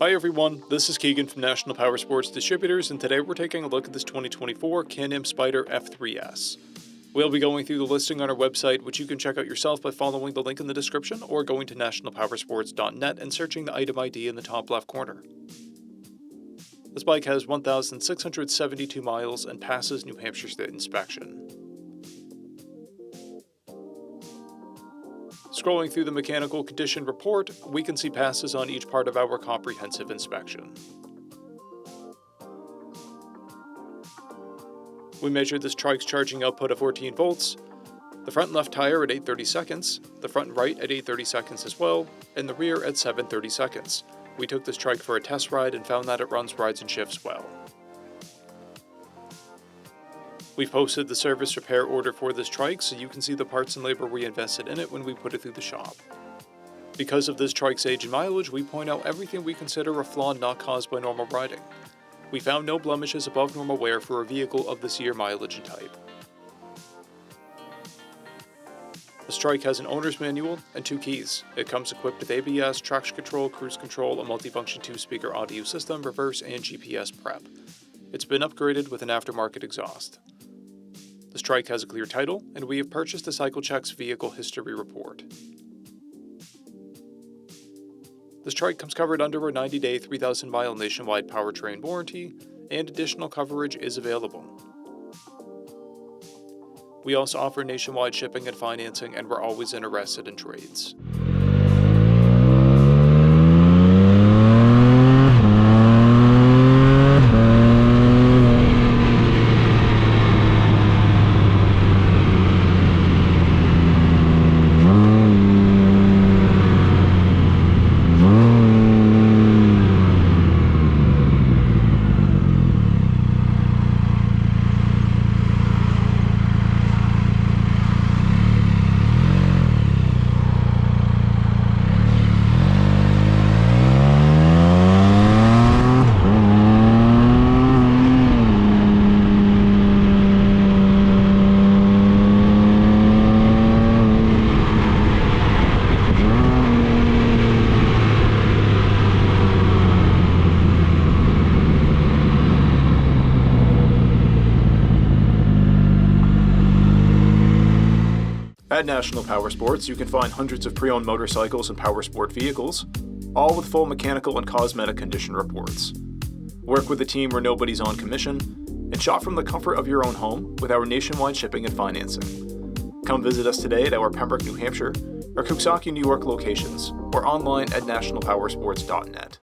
Hi everyone, this is Keegan from National Powersports Distributors, and today we're taking a look at this 2024 Can-Am SPYDER F3S. We'll be going through the listing on our website, which you can check out yourself by following the link in the description or going to nationalpowersports.net and searching the item ID in the top left corner. This bike has 1,672 miles and passes New Hampshire State inspection. Scrolling through the mechanical condition report, we can see passes on each part of our comprehensive inspection. We measured this trike's charging output of 14 volts, the front and left tire at 830 seconds, the front and right at 830 seconds as well, and the rear at 730 seconds. We took this trike for a test ride and found that it runs rides and shifts well. We've posted the service repair order for this trike so you can see the parts and labor we invested in it when we put it through the shop. Because of this trike's age and mileage, we point out everything we consider a flaw not caused by normal riding. We found no blemishes above normal wear for a vehicle of this year mileage and type. This trike has an owner's manual and 2 keys. It comes equipped with ABS, traction control, cruise control, a multifunction 2-speaker audio system, reverse, and GPS prep. It's been upgraded with an aftermarket exhaust. This trike has a clear title, and we have purchased a CycleCheck's vehicle history report. This trike comes covered under a 90-day, 3,000-mile nationwide powertrain warranty, and additional coverage is available. We also offer nationwide shipping and financing, and we're always interested in trades. At National Powersports, you can find hundreds of pre-owned motorcycles and powersport vehicles, all with full mechanical and cosmetic condition reports. Work with a team where nobody's on commission, and shop from the comfort of your own home with our nationwide shipping and financing. Come visit us today at our Pembroke, New Hampshire, or Coxsackie, New York locations, or online at nationalpowersports.net.